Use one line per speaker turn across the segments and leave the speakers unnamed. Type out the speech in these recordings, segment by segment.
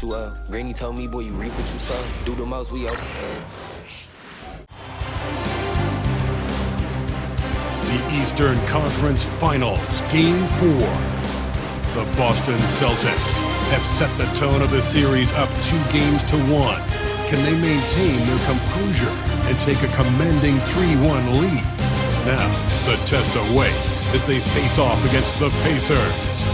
what you are. Granny told me, boy, you reap what you sow. Do the most, we open.
The Eastern Conference Finals, Game 4. The Boston Celtics have set the tone of the series up 2-1. Can they maintain their composure and take a commanding 3-1 lead? Now, the test awaits as they face off against the Pacers.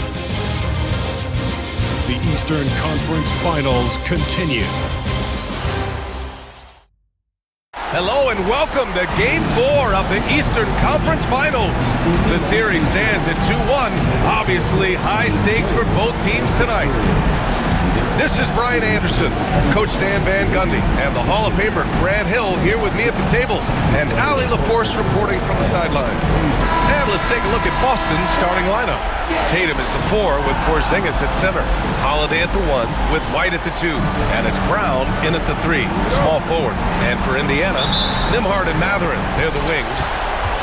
The Eastern Conference Finals continue.
Hello and welcome to Game 4 of the Eastern Conference Finals. The series stands at 2-1. Obviously, high stakes for both teams tonight. This is Brian Anderson, Coach Stan Van Gundy, and the Hall of Famer Grant Hill here with me at the table, and Allie LaForce reporting from the sideline. And let's take a look at Boston's starting lineup. Tatum is the 4 with Porzingis at center. Holiday at the 1 with White at the 2. And it's Brown in at the 3, the small forward. And for Indiana, Nembhard and Mathurin, they're the wings.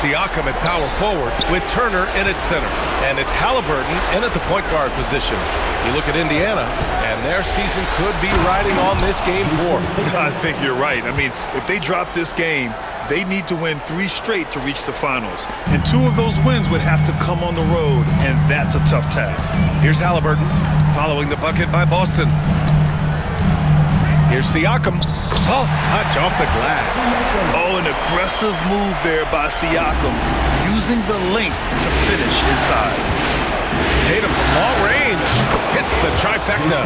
Siakam at power forward with Turner in at center. And it's Haliburton in at the point guard position. You look at Indiana, and their season could be riding on this Game 4.
I think you're right. I mean, if they drop this game, they need to win 3 straight to reach the finals. And 2 of those wins would have to come on the road, and that's a tough task.
Here's Haliburton following the bucket by Boston. Here's Siakam. Soft touch off the glass.
Oh, an aggressive move there by Siakam, using the length to finish inside.
Tatum from long range hits the trifecta.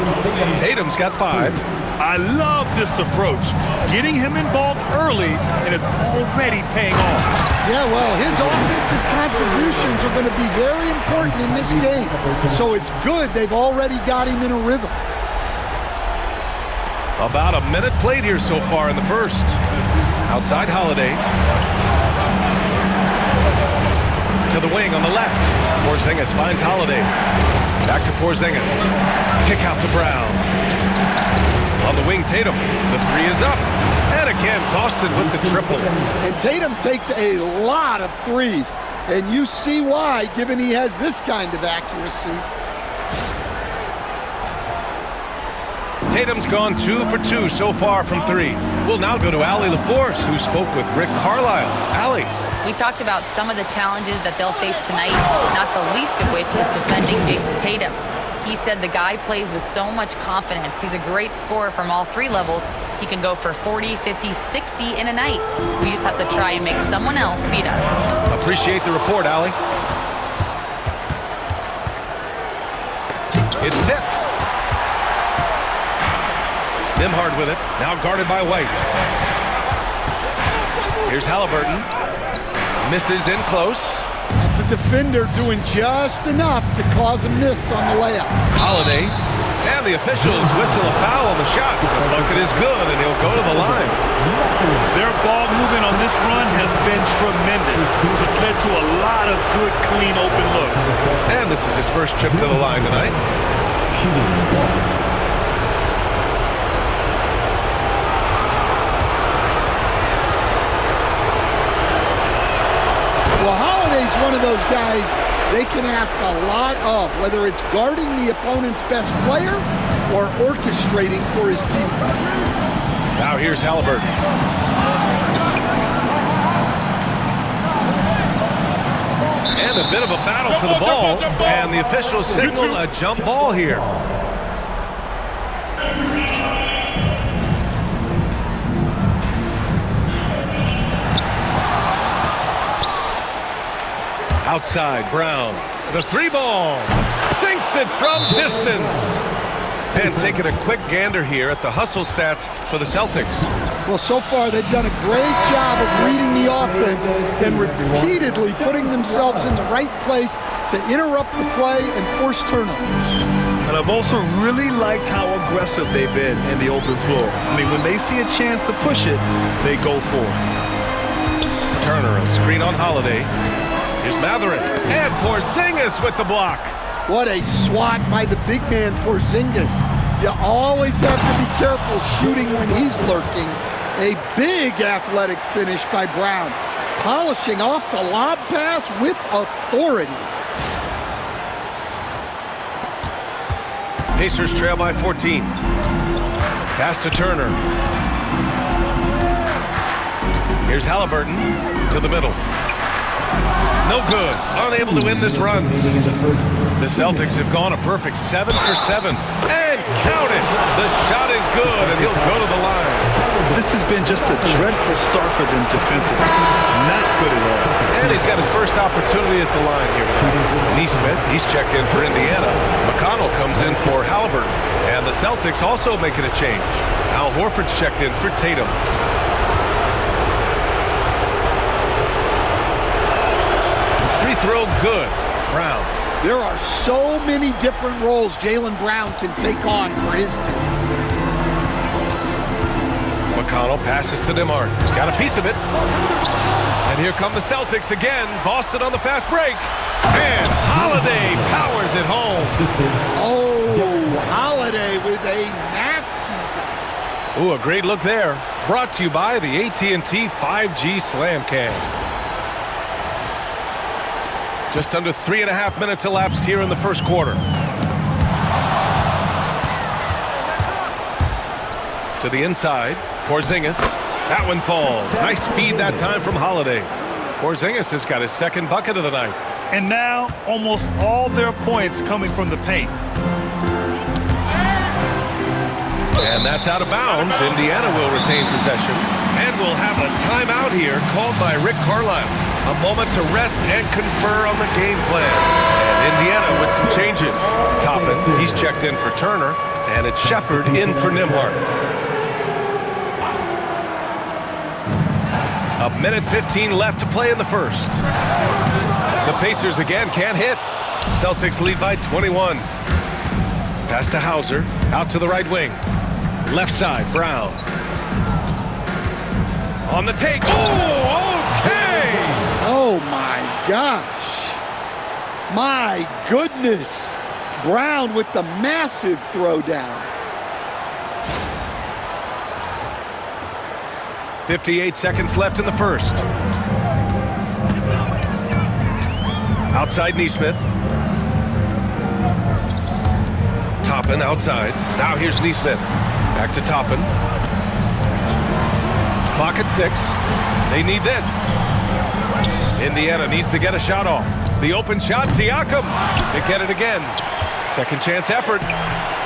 Tatum's got 5.
I love this approach. Getting him involved early, and it's already paying off.
Yeah, well, his offensive contributions are going to be very important in this game. So it's good they've already got him in a rhythm.
About a minute played here so far in the first. Outside Holiday. To the wing on the left. Porzingis finds Holiday. Back to Porzingis. Kick out to Brown. On the wing, Tatum. The 3 is up. And again, Boston with the triple.
And Tatum takes a lot of threes. And you see why, given he has this kind of accuracy.
Tatum's gone 2 for 2 so far from 3. We'll now go to Allie LaForce, who spoke with Rick Carlisle. Allie.
We talked about some of the challenges that they'll face tonight, not the least of which is defending Jason Tatum. He said the guy plays with so much confidence. He's a great scorer from all 3 levels. He can go for 40, 50, 60 in a night. We just have to try and make someone else beat us.
Appreciate the report, Allie. It's tipped. Nembhard with it, now guarded by White. Here's Haliburton. Misses in close.
That's a defender doing just enough to cause a miss on the layup.
Holiday. And the officials whistle a foul on the shot. The bucket is good, and he'll go to the line.
Their ball movement on this run has been tremendous. It's led to a lot of good, clean, open looks.
And this is his first trip to the line tonight.
Well, Holiday's one of those guys they can ask a lot of, whether it's guarding the opponent's best player or orchestrating for his team.
Now here's Haliburton. And a bit of a battle for the ball, and the officials signal a jump ball here. Outside, Brown. The 3-ball. Sinks it from distance. And taking a quick gander here at the hustle stats for the Celtics.
Well, so far they've done a great job of reading the offense and repeatedly putting themselves in the right place to interrupt the play and force turnovers.
And I've also really liked how aggressive they've been in the open floor. I mean, when they see a chance to push it, they go for it.
Turner, a screen on Holiday. Here's Mathurin, and Porzingis with the block.
What a swat by the big man Porzingis. You always have to be careful shooting when he's lurking. A big athletic finish by Brown, polishing off the lob pass with authority.
Pacers trail by 14. Pass to Turner. Here's Haliburton to the middle. No good. Unable to win this run. The Celtics have gone a perfect 7 for 7. And count it. The shot is good, and he'll go to the line.
This has been just a dreadful start for them defensively. Not good at all.
And he's got his first opportunity at the line here tonight. Nesmith, he's checked in for Indiana. McConnell comes in for Haliburton. And the Celtics also making a change. Al Horford's checked in for Tatum. Free throw good. Brown.
There are so many different roles Jaylen Brown can take on for his team.
McConnell passes to Nembhard. Got a piece of it. And here come the Celtics again. Boston on the fast break. And Holiday powers it home.
Oh, Holiday with a nasty.
Ooh, a great look there. Brought to you by the AT&T 5G Slam Cam. Just under 3.5 minutes elapsed here in the first quarter. To the inside, Porzingis. That one falls. Nice feed that time from Holiday. Porzingis has got his second bucket of the night.
And now, almost all their points coming from the paint.
And that's out of bounds. Indiana will retain possession. And we'll have a timeout here called by Rick Carlisle. A moment to rest and confer on the game plan. And Indiana with some changes. Toppin, he's checked in for Turner. And it's Shepard in for Nembhard. A minute 15 left to play in the first. The Pacers again can't hit. Celtics lead by 21. Pass to Hauser. Out to the right wing. Left side, Brown. On the take. Oh, okay!
Oh, my gosh. My goodness. Brown with the massive throwdown.
58 seconds left in the first. Outside Nesmith. Toppin outside. Now here's Nesmith. Back to Toppin. Clock at 6. They need this. Indiana needs to get a shot off. The open shot, Siakam. They get it again. Second chance effort.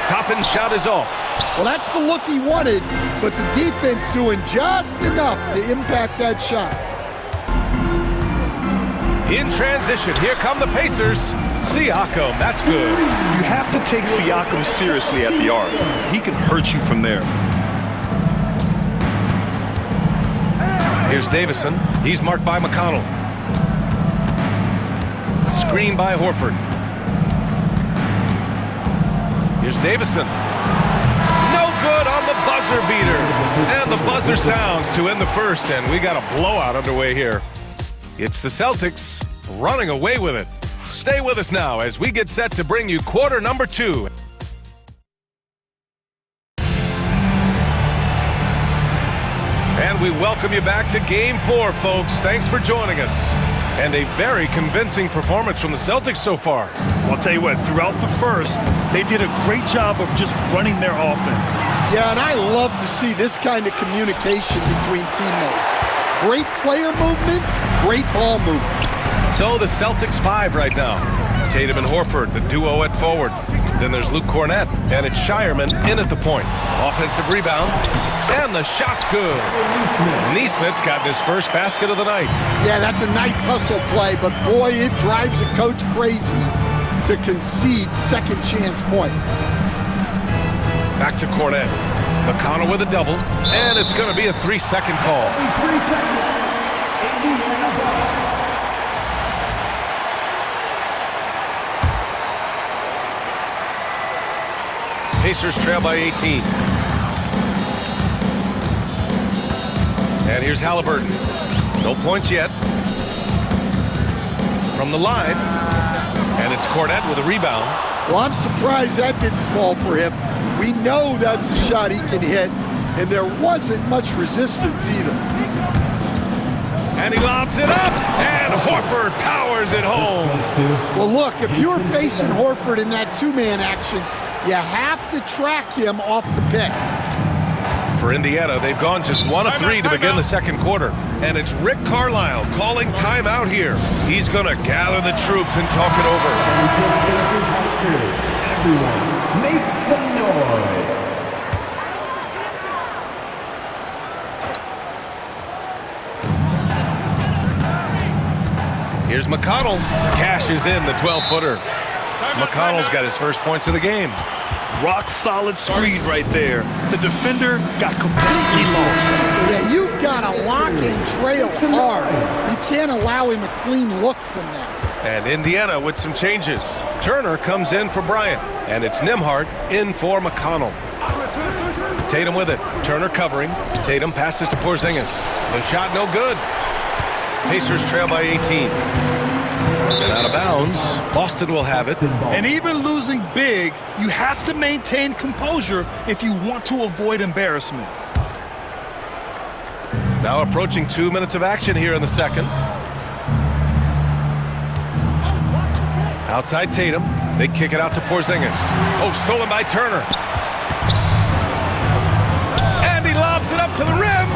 Toppin's shot is off.
Well, that's the look he wanted, but the defense doing just enough to impact that shot.
In transition, here come the Pacers. Siakam, that's good.
You have to take Siakam seriously at the arc. He can hurt you from there.
Here's Davison. He's marked by McConnell. Screen by Horford. Here's Davison. No good on the buzzer beater. And the buzzer sounds to end the first, and we got a blowout underway here. It's the Celtics running away with it. Stay with us now as we get set to bring you quarter number 2. And we welcome you back to Game 4, folks. Thanks for joining us. And a very convincing performance from the Celtics so far.
I'll tell you what, throughout the first, they did a great job of just running their offense.
Yeah, and I love to see this kind of communication between teammates. Great player movement, great ball movement.
So the Celtics 5 right now. Tatum and Horford, the duo at forward. Then there's Luke Cornett, and it's Shireman in at the point. Offensive rebound, and the shot's good. Nesmith's got his first basket of the night.
Yeah, that's a nice hustle play, but boy, it drives a coach crazy to concede second chance point.
Back to Cornett. McConnell with a double, and it's going to be a 3-second call.
3 seconds.
Pacers trail by 18. And here's Haliburton. No points yet. From the line. And it's Cornett with a rebound.
Well, I'm surprised that didn't fall for him. We know that's a shot he can hit, and there wasn't much resistance either.
And he lobs it up, and Horford powers it home.
Well, look, if you're facing Horford in that two-man action, You have to track him off the pick.
For Indiana, they've gone just 1 of 3 to begin the second quarter. And it's Rick Carlisle calling timeout here. He's going to gather the troops and talk it over.
Everyone, make some noise.
Here's McConnell. Cashes in the 12-footer. McConnell's got his first points of the game.
Rock solid screen right there. The defender got completely lost.
Yeah, you've got to lock and trail hard. You can't allow him a clean look from that.
And Indiana with some changes. Turner comes in for Bryant, and it's Nembhard in for McConnell. Tatum with it. Turner covering. Tatum passes to Porzingis. The shot no good. Pacers trail by 18. And out of bounds. Boston will have it.
And even losing big, you have to maintain composure if you want to avoid embarrassment.
Now approaching 2 minutes of action here in the second. Outside Tatum. They kick it out to Porzingis. Oh, stolen by Turner. And he lobs it up to the rim.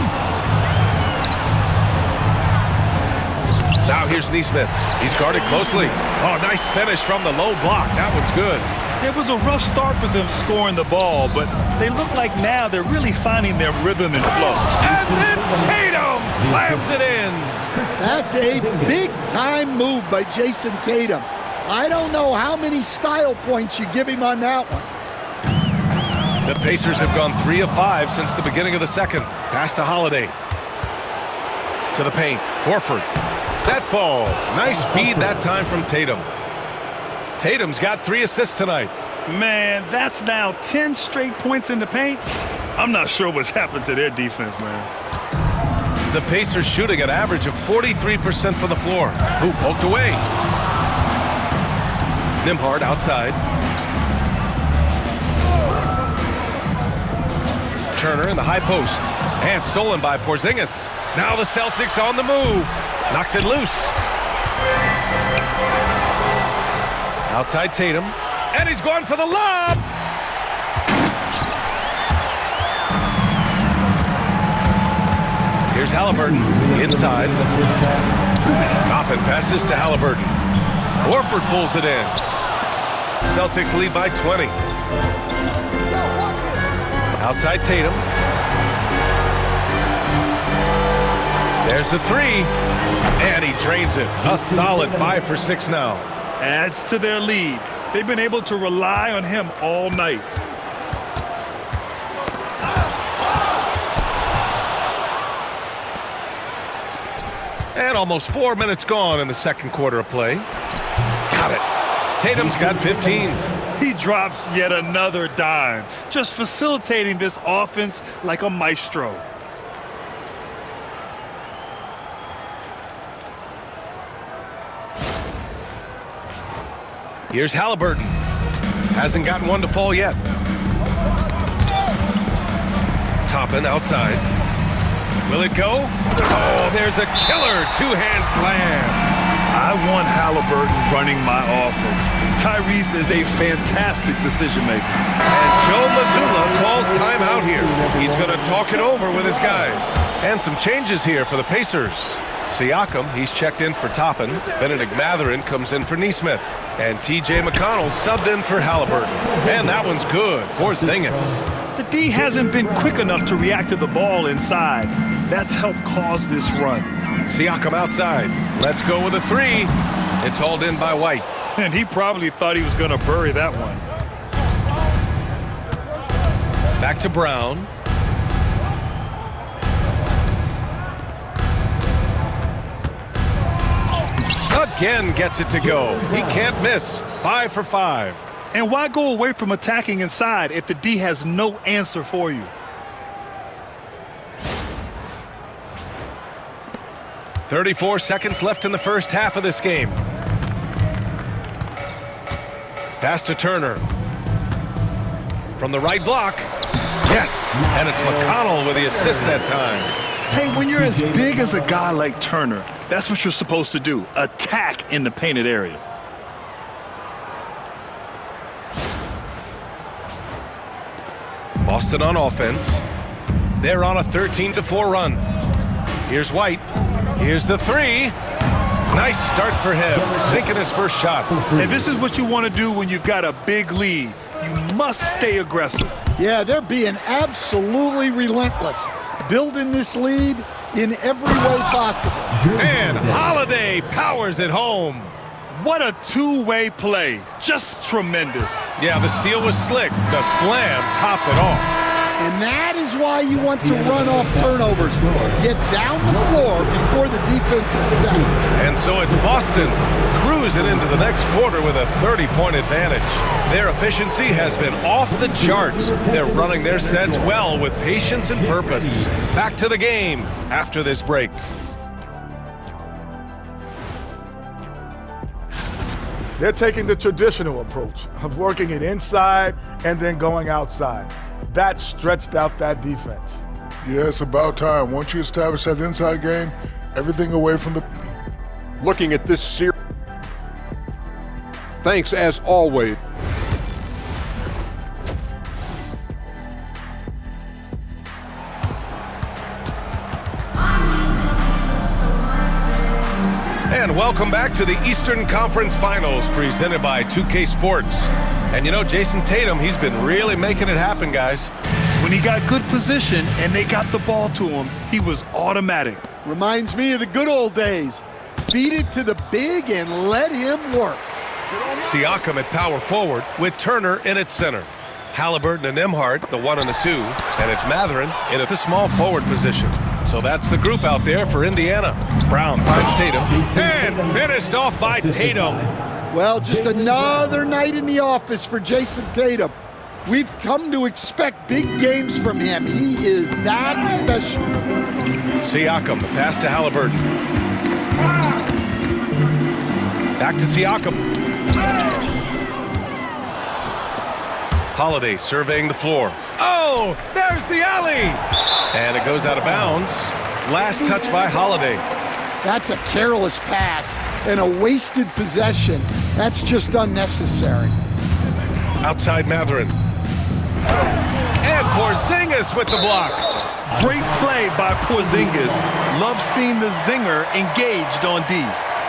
Now here's Nesmith. He's guarded closely. Oh, nice finish from the low block. That one's good.
It was a rough start for them scoring the ball, but they look like now they're really finding their rhythm and flow.
And then Tatum slams it in.
That's a big-time move by Jason Tatum. I don't know how many style points you give him on that one.
The Pacers have gone 3 of 5 since the beginning of the second. Pass to Holiday. To the paint. Horford. That falls. Nice feed that time from Tatum. Tatum's got 3 assists tonight.
Man, that's now 10 straight points in the paint. I'm not sure what's happened to their defense, man.
The Pacers shooting an average of 43% from the floor. Ooh, poked away. Nembhard outside. Turner in the high post. And stolen by Porzingis. Now the Celtics on the move. Knocks it loose. Outside Tatum. And he's going for the lob. Here's Haliburton. Inside. Toppin passes to Haliburton. Horford pulls it in. Celtics lead by 20. Outside Tatum. There's the 3. And he drains it. A solid 5 for 6 now.
Adds to their lead. They've been able to rely on him all night.
And almost 4 minutes gone in the second quarter of play. Got it. Tatum's got 15.
He drops yet another dime, just facilitating this offense like a maestro.
Here's Haliburton. Hasn't gotten one to fall yet. Toppin outside. Will it go? Oh, there's a killer two-hand slam.
I want Haliburton running my offense. Tyrese is a fantastic decision maker.
And Joe Mazzulla calls timeout here. He's going to talk it over with his guys. And some changes here for the Pacers. Siakam, he's checked in for Toppin. Benedict Mathurin comes in for Nesmith. And T.J. McConnell subbed in for Haliburton. And that one's good. Porzingis.
The D hasn't been quick enough to react to the ball inside. That's helped cause this run.
Siakam outside. Let's go with a 3. It's hauled in by White.
And he probably thought he was going to bury that one.
Back to Brown. Again gets it to go. He can't miss. 5 for 5.
And why go away from attacking inside if the D has no answer for you?
.34 seconds left in the first half of this game. Pass to Turner. From the right block. Yes! And it's McConnell with the assist that time.
Hey, when you're as big as a guy like Turner, that's what you're supposed to do. Attack in the painted area.
Boston on offense. They're on a 13-4 run. Here's White. Here's the three. Nice start for him, sinking his first shot.
And this is what you want to do when you've got a big lead. You must stay aggressive.
Yeah, they're being absolutely relentless, building this lead in every way possible.
And Holiday powers it home.
What a two-way play. Just tremendous.
Yeah, the steal was slick. The slam topped it off.
And that is why you want to run off turnovers. Get down the floor before the defense is set.
And so it's Boston cruising into the next quarter with a 30-point advantage. Their efficiency has been off the charts. They're running their sets well with patience and purpose. Back to the game after this break.
They're taking the traditional approach of working it inside and then going outside. That stretched out that defense.
Yeah, it's about time. Once you establish that inside game, everything away from the...
Looking at this series. Thanks as always.
And welcome back to the Eastern Conference Finals presented by 2K Sports. And you know, Jason Tatum, he's been really making it happen, guys.
When he got good position and they got the ball to him, he was automatic.
Reminds me of the good old days. Feed it to the big and let him work.
Siakam at power forward with Turner in at center. Haliburton and Nembhard, the 1 and the 2, and it's Mathurin in at the small forward position. So that's the group out there for Indiana. Brown finds Tatum and finished off by Tatum.
Well, just another night in the office for Jason Tatum. We've come to expect big games from him. He is that special.
Siakam, the pass to Haliburton. Back to Siakam. Holiday surveying the floor. Oh, there's the alley! And it goes out of bounds. Last touch by Holiday.
That's a careless pass and a wasted possession. That's just unnecessary.
Outside Mathurin. And Porzingis with the block.
Great play by Porzingis. Love seeing the zinger engaged on D.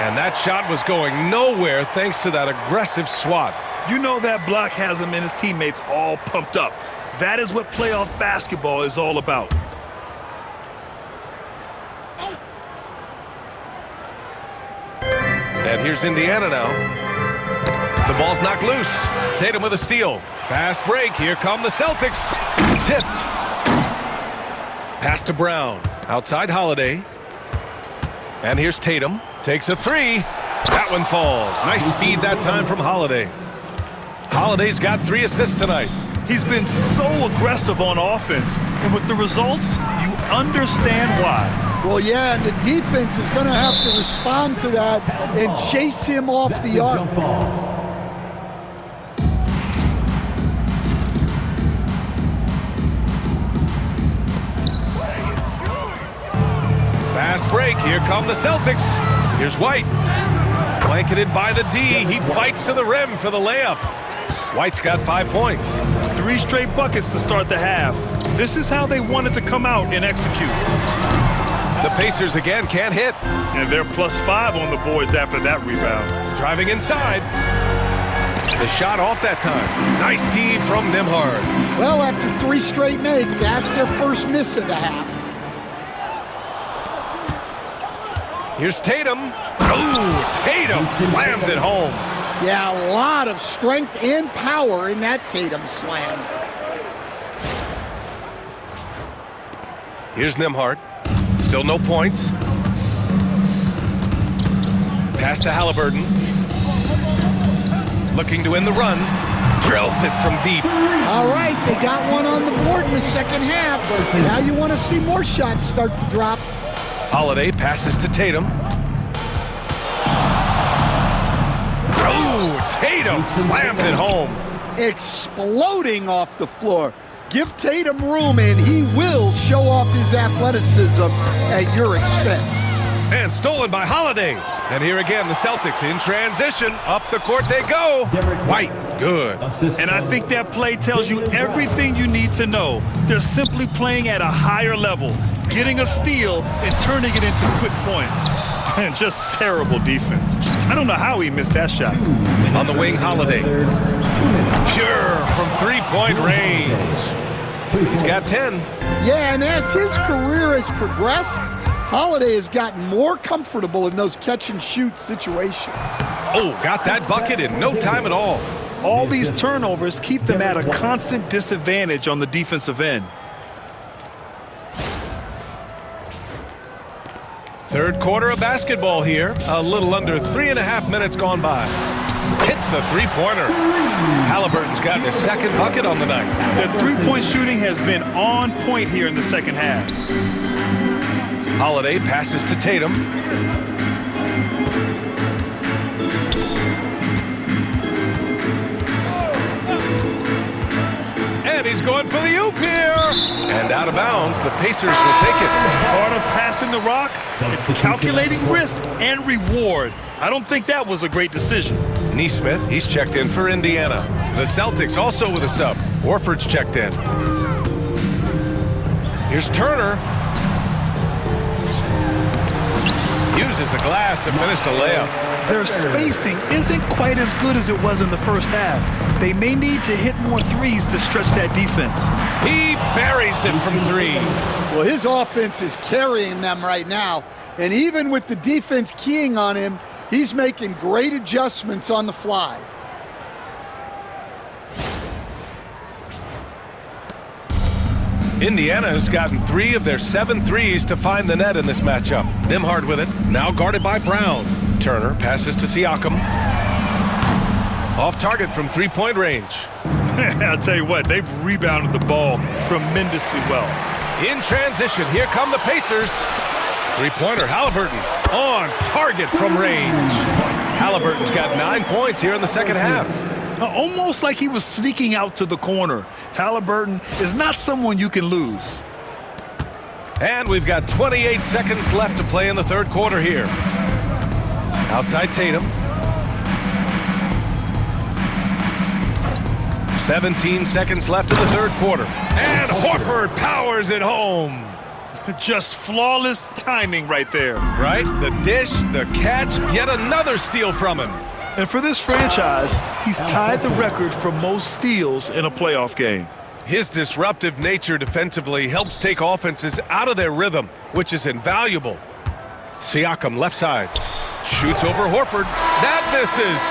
And that shot was going nowhere thanks to that aggressive swat.
You know that block has him and his teammates all pumped up. That is what playoff basketball is all about.
And here's Indiana now. The ball's knocked loose. Tatum with a steal. Fast break. Here come the Celtics. Tipped. Pass to Brown. Outside Holiday. And here's Tatum. Takes a three. That one falls. Nice feed that time from Holiday. Holiday's got 3 assists tonight.
He's been so aggressive on offense, and with the results, you understand why.
Well, yeah, and the defense is going to have to respond to that and chase him off the arc.
Fast break. Here come the Celtics. Here's White. Blanketed by the D. He fights to the rim for the layup. White's got 5 points.
3 straight buckets to start the half. This is how they wanted to come out and execute.
The Pacers again can't hit.
And they're +5 on the boards after that rebound.
Driving inside. The shot off that time. Nice D from Nembhard.
Well, after 3 straight makes, that's their first miss of the half.
Here's Tatum. Oh, Tatum slams it home.
Yeah, a lot of strength and power in that Tatum slam.
Here's Nembhard. Still no points. Pass to Haliburton. Looking to win the run. Drills it from deep.
All right, they got one on the board in the second half. Now you want to see more shots start to drop.
Holiday passes to Tatum. Oh, Tatum slams it home.
Exploding off the floor. Give Tatum room and he will show off his athleticism at your expense.
And stolen by Holiday. And here again, the Celtics in transition. Up the court they go. White, good.
And I think that play tells you everything you need to know. They're simply playing at a higher level, getting a steal and turning it into quick points. And just terrible defense. I don't know how he missed that shot.
On the wing, Holiday. Pure from three-point range. He's got 10.
Yeah, and as his career has progressed, Holiday has gotten more comfortable in those catch-and-shoot situations.
Oh, got that bucket in no time at all.
All these turnovers keep them at a constant disadvantage on the defensive end.
Third quarter of basketball here. A little under 3.5 minutes gone by. Hits the three-pointer. Haliburton's gotten his second bucket on the night.
The three-point shooting has been on point here in the second half.
Holiday passes to Tatum. And he's going for the oop here. And out of bounds, the Pacers will take it.
Part of passing the rock, it's calculating risk and reward. I don't think that was a great decision.
Nesmith, he's checked in for Indiana. The Celtics also with a sub. Horford's checked in. Here's Turner. Uses the glass to finish the layup.
Their spacing isn't quite as good as it was in the first half. They may need to hit more threes to stretch that defense.
He buries it from three.
Well, his offense is carrying them right now, and even with the defense keying on him, he's making great adjustments on the fly.
Indiana has gotten 3 of their 7 threes to find the net in this matchup. Nembhard with it, now guarded by Brown. Turner passes to Siakam. Off target from three-point range.
I'll tell you what, they've rebounded the ball tremendously well.
In transition, here come the Pacers. Three-pointer, Haliburton on target from range. Haliburton's got 9 points here in the second half.
Almost like he was sneaking out to the corner. Haliburton is not someone you can lose.
And we've got 28 seconds left to play in the third quarter here. Outside Tatum. 17 seconds left in the third quarter. And Horford powers it home.
Just flawless timing right there.
Right? The dish, the catch, yet another steal from him.
And for this franchise, he's tied the record for most steals in a playoff game.
His disruptive nature defensively helps take offenses out of their rhythm, which is invaluable. Siakam left side. Shoots over Horford. That misses.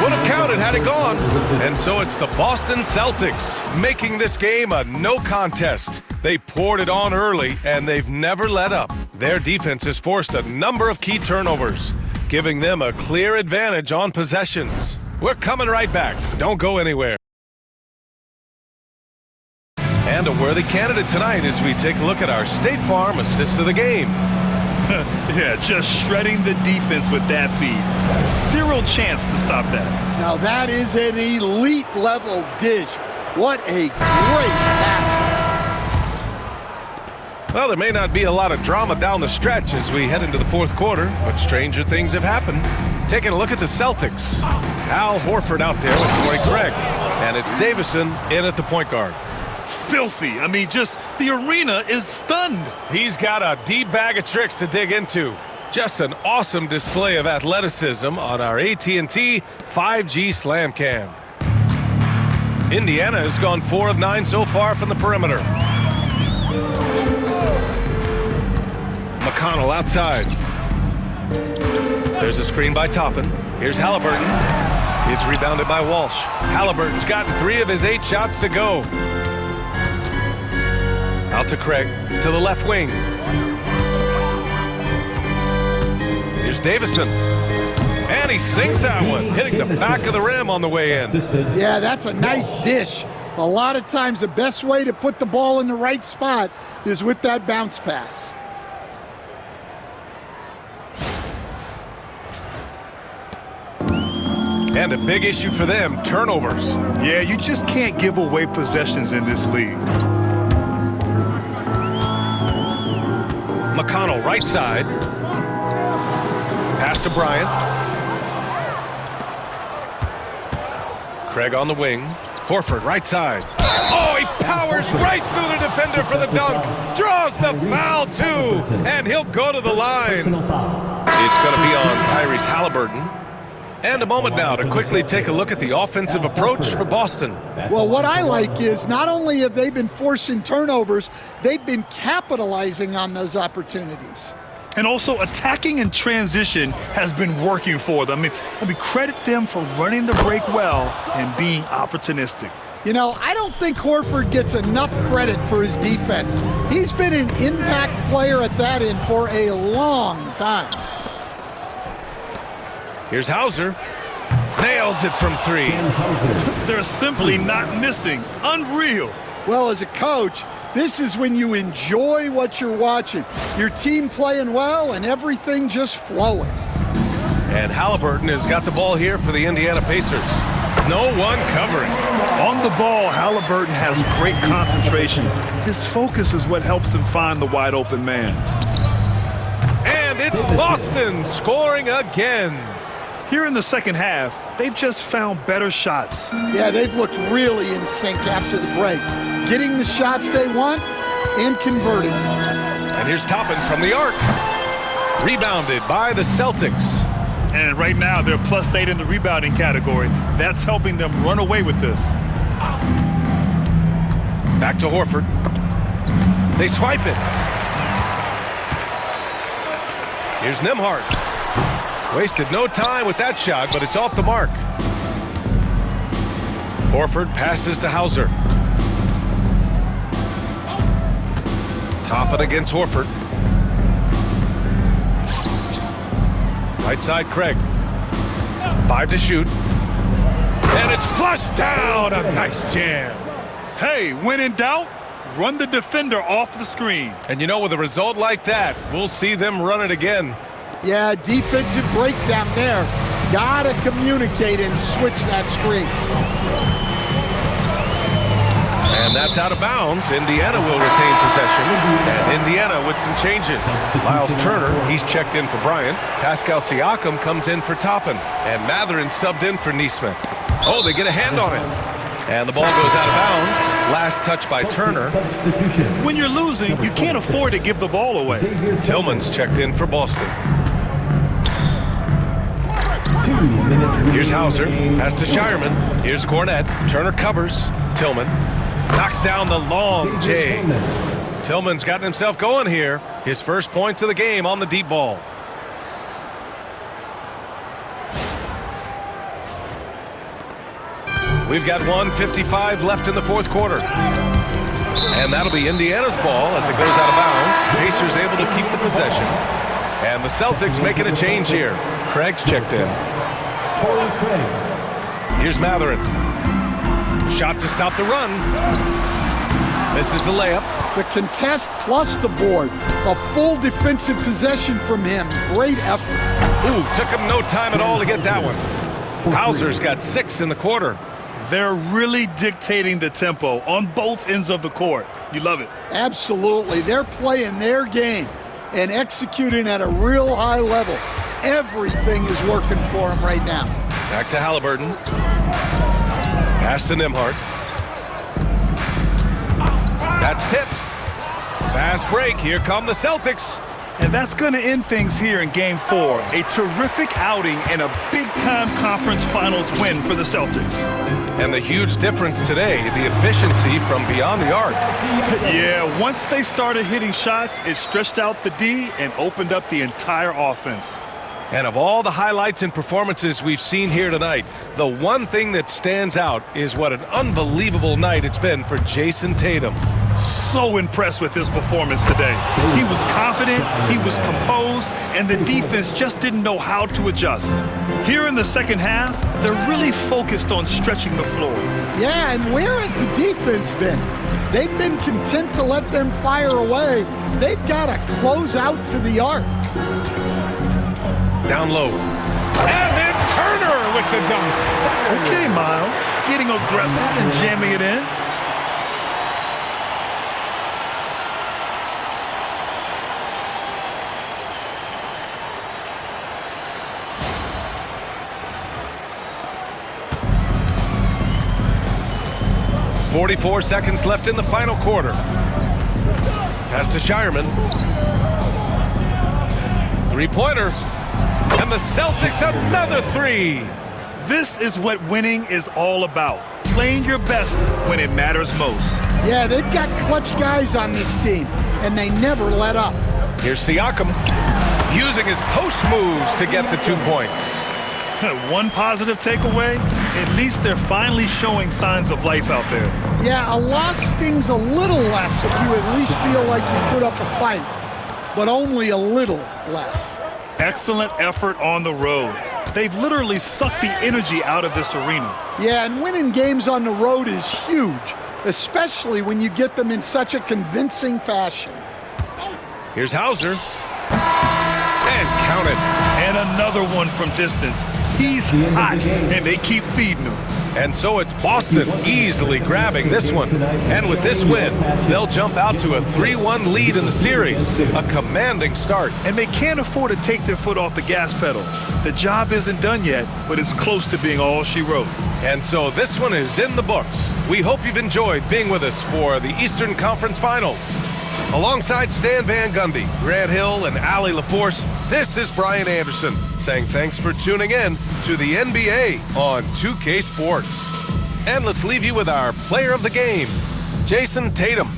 Would have counted had it gone. And so it's the Boston Celtics making this game a no contest. They poured it on early, and they've never let up. Their defense has forced a number of key turnovers, giving them a clear advantage on possessions. We're coming right back. Don't go anywhere. And a worthy candidate tonight as we take a look at our State Farm assist of the game.
Yeah, just shredding the defense with that feed. Zero chance to stop that.
Now that is an elite level dish. What a great pass.
Well, there may not be a lot of drama down the stretch as we head into the fourth quarter, but stranger things have happened. Taking a look at the Celtics. Al Horford out there with Torrey Craig. And it's Davison in at the point guard.
Filthy. I mean, just the arena is stunned.
He's got a deep bag of tricks to dig into. Just an awesome display of athleticism on our AT&T 5G Slam Cam. Indiana has gone 4 of 9 so far from the perimeter. McConnell outside. There's a screen by Toppin. Here's Haliburton. It's rebounded by Walsh. Haliburton's gotten 3 of his 8 shots to go. Out to Craig, to the left wing. Here's Davison. And he sinks that one, hitting the back of the rim on the way in.
Yeah, that's a nice dish. A lot of times the best way to put the ball in the right spot is with that bounce pass.
And a big issue for them, turnovers.
Yeah, you just can't give away possessions in this league.
McConnell right side. Pass to Bryant. Craig on the wing. Horford, right side. Oh, he powers right through the defender for the dunk. Draws the foul, too. And he'll go to the line. It's going to be on Tyrese Haliburton. And a moment now to quickly take a look at the offensive approach for Boston.
Well, what I like is not only have they been forcing turnovers, they've been capitalizing on those opportunities.
And also attacking in transition has been working for them. I mean, credit them for running the break well and being opportunistic.
You know, I don't think Horford gets enough credit for his defense. He's been an impact player at that end for a long time.
Here's Hauser. Nails it from three.
They're simply not missing. Unreal.
Well, as a coach, this is when you enjoy what you're watching. Your team playing well and everything just flowing.
And Haliburton has got the ball here for the Indiana Pacers. No one covering.
On the ball, Haliburton has great concentration. His focus is what helps him find the wide open man.
And it's Boston scoring again.
Here in the second half, they've just found better shots.
Yeah, they've looked really in sync after the break. Getting the shots they want and converting them.
And here's Toppin from the arc. Rebounded by the Celtics.
And right now, they're +8 in the rebounding category. That's helping them run away with this.
Back to Horford. They swipe it. Here's Nembhard. Wasted no time with that shot, but it's off the mark. Horford passes to Hauser. Toppin against Horford. Right side, Craig. 5 to shoot. And it's flushed down. A nice jam.
Hey, when in doubt, run the defender off the screen.
And you know, with a result like that, we'll see them run it again.
Yeah, defensive breakdown there. Gotta communicate and switch that screen.
And that's out of bounds. Indiana will retain possession. And Indiana with some changes. Miles Turner, he's checked in for Bryant. Pascal Siakam comes in for Toppin. And Mathurin subbed in for Nesmith. Oh, they get a hand on it. And the ball goes out of bounds. Last touch by Turner.
When you're losing, you can't afford to give the ball away.
Tillman's checked in for Boston. Here's Hauser. Pass to Shireman. Here's Cornette. Turner covers. Tillman knocks down the long J. Tillman's gotten himself going here. His first points of the game on the deep ball. We've got 1:55 left in the fourth quarter. And that'll be Indiana's ball as it goes out of bounds. Pacers able to keep the possession. And the Celtics making a change here. Craig's checked in. Here's Mathurin. Shot to stop the run. This is the layup.
The contest plus the board. A full defensive possession from him. Great effort.
Ooh, took him no time at all to get that one. Hauser's got 6 in the quarter.
They're really dictating the tempo on both ends of the court. You love it.
Absolutely. They're playing their game and executing at a real high level. Everything is working for them right now.
Back to Haliburton. Pass to Nembhard. That's tipped. Fast break. Here come the Celtics.
And that's going to end things here in Game 4. A terrific outing and a big-time conference finals win for the Celtics.
And the huge difference today, the efficiency from beyond the arc.
Yeah, once they started hitting shots, it stretched out the D and opened up the entire offense.
And of all the highlights and performances we've seen here tonight, the one thing that stands out is what an unbelievable night it's been for Jason Tatum.
So impressed with his performance today. He was confident, he was composed, and the defense just didn't know how to adjust. Here in the second half, they're really focused on stretching the floor.
Yeah, and where has the defense been? They've been content to let them fire away. They've got to close out to the arc.
Down low. And then Turner with the dunk.
Okay, Miles. Getting aggressive and jamming it in.
44 seconds left in the final quarter. Pass to Shireman. Three-pointer. And the Celtics another three.
This is what winning is all about. Playing your best when it matters most.
Yeah, they've got clutch guys on this team, and they never let up.
Here's Siakam using his post moves to get the 2 points.
One positive takeaway, at least they're finally showing signs of life out there.
Yeah, a loss stings a little less if you at least feel like you put up a fight, but only a little less.
Excellent effort on the road. They've literally sucked the energy out of this arena.
Yeah, and winning games on the road is huge, especially when you get them in such a convincing fashion.
Here's Hauser. And counted.
And another one from distance. He's hot, and they keep feeding him.
And so it's Boston easily grabbing this one. And with this win, they'll jump out to a 3-1 lead in the series. A commanding start.
And they can't afford to take their foot off the gas pedal. The job isn't done yet, but it's close to being all she wrote.
And so this one is in the books. We hope you've enjoyed being with us for the Eastern Conference Finals. Alongside Stan Van Gundy, Grant Hill, and Allie LaForce, this is Brian Anderson saying thanks for tuning in to the NBA on 2K Sports. And let's leave you with our player of the game, Jason Tatum.